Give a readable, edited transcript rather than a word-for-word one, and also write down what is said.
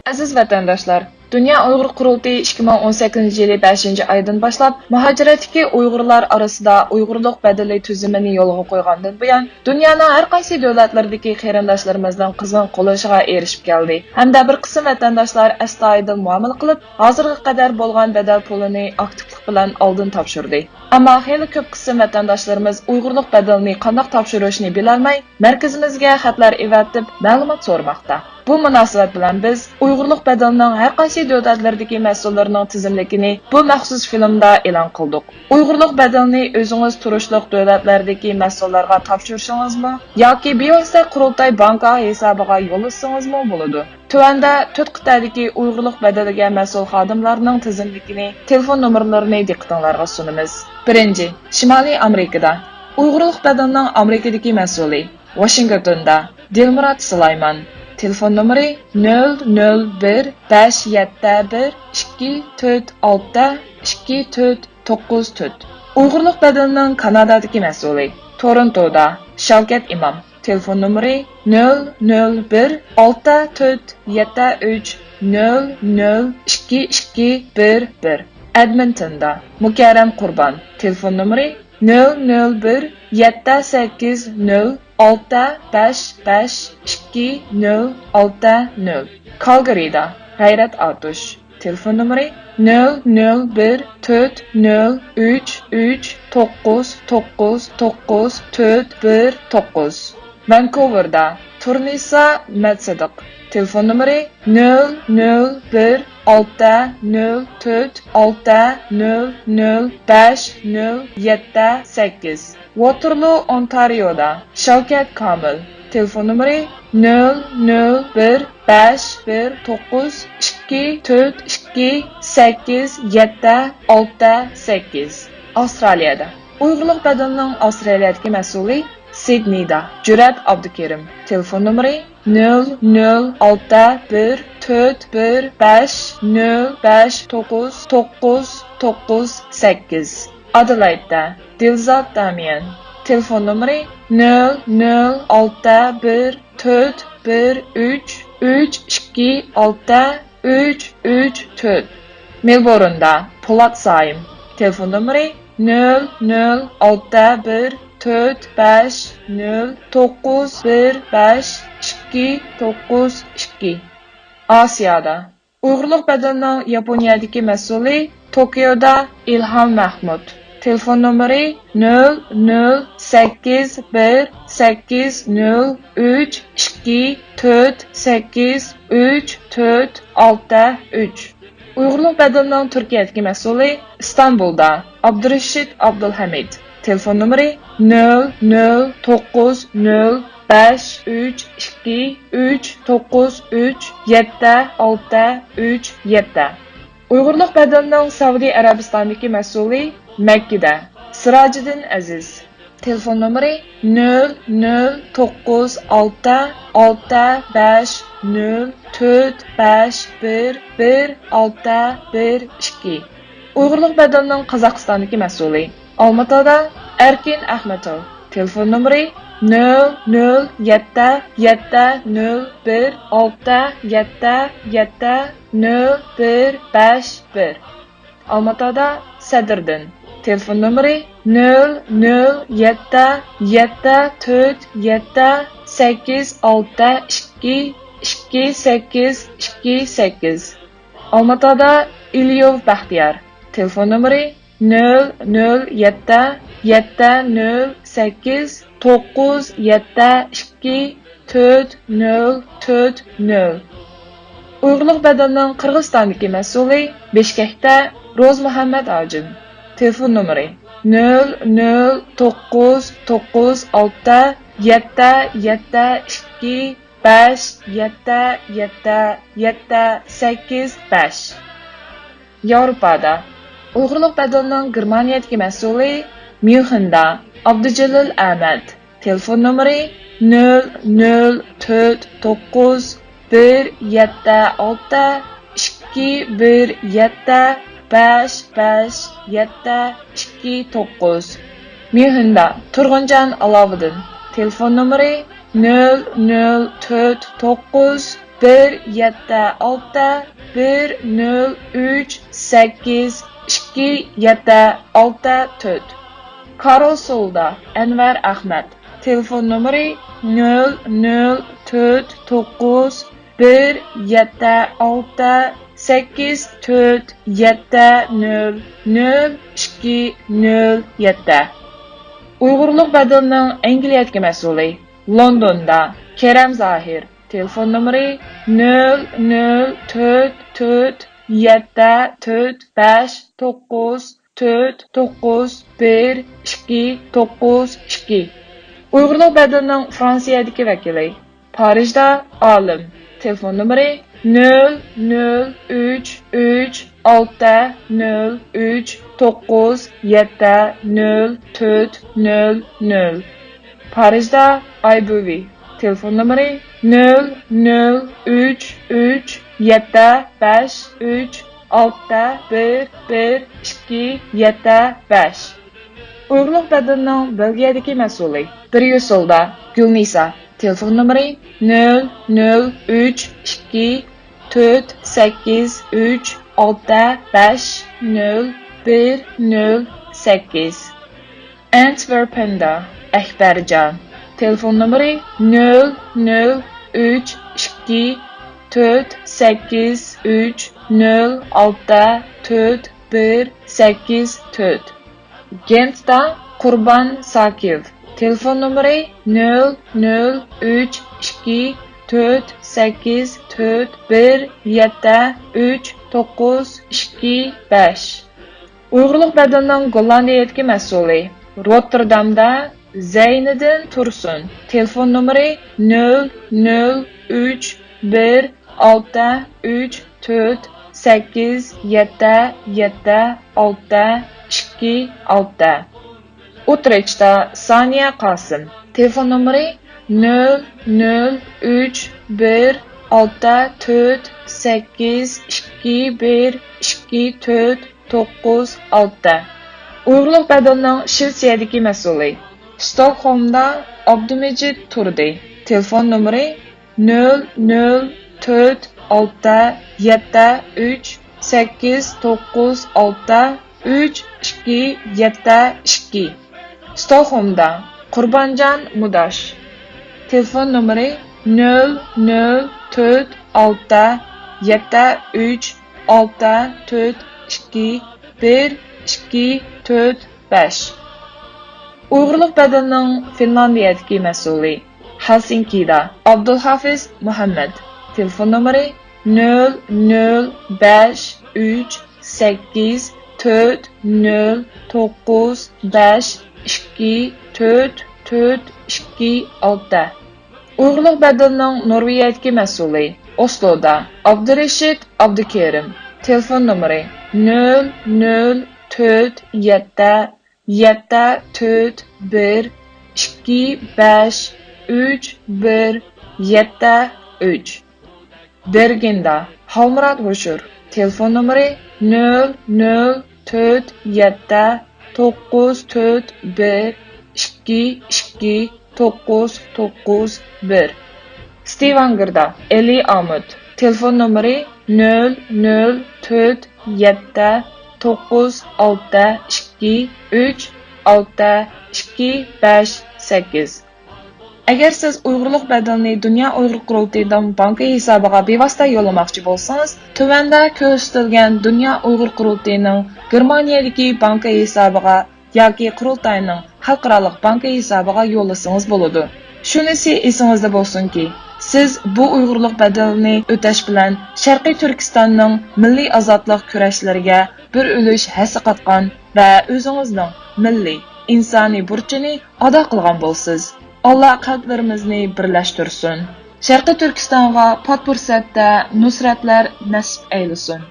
Aziz vatandaşlar, Dünya Uyghur Qurultayı 2018 yılı 5. aydan başlap muhaciratdagi Uyg'urlar arasida Uyg'urlik badali tuzumini yo'lga qo'ygandan buyon dunyoning har qaysi davlatlaridagi qarindoshlarimizning qizg'in qo'llashiga erishib keldi. Hamda bir qism vatandoshlar astoydil muomala qilib, hozirga qadar bo'lgan badal pulini aktivlik bilan oldin topshirdi. Ammo xeyli ko'p qism vatandoshlarimiz Uyg'urlik badalini qanday topshirishni bilolmay, markazimizga xatlar evatib, ma'lumot so'ramoqda. Bu munosabat bilan biz Uyg'urlik badalining har qaysi davlatlardagi mas'ullarining tizimligini bu maxsus filmda e'lon qildik. Uyg'urlik badalini o'zingiz turishliq davlatlardagi mas'ullarga topshirishingizmi yoki bevosita qurultay banka hisobiga yo'llasangizmi bo'ladi. Tuanda 4 qit'adagi Uyg'urlik badaliga mas'ul xodimlarning tizimligini, telefon nomerlarini diqqatingizga sunamiz. 1. Shimoliy Amerikada Uyg'urlik badalining Amerikadagi mas'uli Washingtonda Dilmurod Sulaymon. Telefon nomeri 001-571-246-2494. Uyg'urlik badalining Kanadadagi mas'uli Torontoda Shavkat Imom. Telefon nomeri 001-647-0022211. Edmontonda Mukarram Qurbon. Telefon nomeri 001-780-655-2060. Calgary'da G'ayrat Atush. Telefon nomeri 001-403-3399419. Vancouver'da Turnisa Medsadiq. Telefon nomeri 001-604-600-5078. Waterloo, Ontario'da Shavkat Kamil. Telefon nomeri 001-519-242-868. Avstraliyada Uyg'urlik badalining Avstraliyadagi mas'uli Sydneyda Jurat Abdukerim. Telefon nomeri 0061415059998. Adelaide'da Dilzod Damian. Telefon nomeri 0061413326334. Melbourne'da Polat Saim. Telefon nomeri 0061450915292. Asiyada Uyg'urlik badalining Yaponiyadagi mas'uli Tokioda Ilhom Mahmud. Telefon nomeri 0081803248363. Uyg'urlik badalining Turkiyadagi mas'uli Istanbulda Abdurashid Abdulhamid. Telefon nomeri 0090532393767. Uyg'urlik badalining Saudiya Arabistonidagi mas'uli Makkada Sirajiddin Aziz. Telefon nomeri 009666045116112. Uyg'urlik badalining Qozog'istondagi mas'uli Olmaotada Erkin Ahmetov. Telefon nomeri 0077016770151. Olmaotada Sadriddin. Telefon nomeri 0077478282828. Olmaotada Ilyov Baxtiyar. Telefon nomeri 00780972440. Uyg'urlik badalining Qirg'izistondagi mas'uli Bishkekda Ro'z Muhammad Ajin. Telefon nomeri 0099672577785. Yevropada Uyg'urlik badalining Germaniyadagi mas'uli Myunxenda Abdujalil Ahmad. Telefon nomeri 00491765759. Myunxenda Turg'unjon Aloviddin. Telefon nomeri 00499 173-1038-2764. Karosolda Enver Ahmed. Telefon numeri 004-9-1-8-4-7-0-0-2-0-7. Uyg'urlik badalning Angliyadagi mas'uli Londonda Kerem Zahir. Telefon numeri 004-4-5-9-4-9-1-2-9-2. Uyg'urlik badalning Fransiyadagi vakili Parijda Olim. Telefon numeri 003-3-6-0-3-9-7-0-4-0-0. Parijda Aybuvi. Telefon numeri 003-3-7-5-3-6-1-1-2-7-5. Uyg'urlik badalning Belgiyadagi mas'uli Brюсселda Gulnisa. Telefon numeri 003-2-4-8-3-6-5-0-1-0-8. Antwerpenda Akbarjon. Telefon numeri 003-2-4-8-3-0-6-4-1-8-4. Gentda Qurban Sakiyev. Telefon numeri 003-2-4-8-4-1-7-3-9-2-5. Uyg'urlik badalning Gollandiyadagi mas'uli Rotterdamda Zeyniddin Tursun. Telefon numeri 003-1-6-3-4-8-7-7-6-2-6. Utrechtda Saniya Qasim. Telefon numeri 003-1-6-4-8-2-1-2-4-9-6. Uyg'urlik badalning Shvetsiyadagi mas'uli Stockholmda Abdumejid Turdi. Telefon numeri 004-6-7-3-8-9-6-3-2-7-2. Stockholmda Qurbonjon Mudash. Telefon numeri 004-6-7-3-6-4-2-1-2-4-5. Uyg'urlik badalning Finlandiyadagi mas'uli Helsinkida Abdulhafiz Muhammad. Telefon numeri 005-3-8-4-9-5-2-4-4-2-6. Uyg'urlik badalning Norvegiyadagi mas'uli Osloda Abdurashid Abdukerim. Telefon numeri 004-7-4-1-2-5-3-1-7-3. Bergenda Halmurat Hoshur. Telefon numeri 004-7-9-4-1-2-2-9-9-1. Stevangerda Eli Amut. Telefon numeri 004-7-9-6-2-3-6-2-5-8. Agar siz Uyg'urlik badalini Dunyo Uyg'ur qurultayidan banka hisobiga bevosita yo'llamoqchi bo'lsangiz, tuvanda ko'rsatilgan Dunyo Uyg'ur qurultayining Germaniyadagi banka hisobiga yoki qurultayning xalqaro banka hisobiga yo'llasangiz bo'ladi. Shunisi esingizda bo'lsinki, siz bu Uyg'urlik badalini o'tash bilan Sharqiy Turkistonning milliy ozodlik kurashlariga bir ulush hissa qatgan va o'zingizning milliy insoniy burchini ado qilgan bo'lsiz. Allah qalblarimizni birlashtirsin. Sharqiy Turkistonga pot fursatda nusratlar nasib aylasin.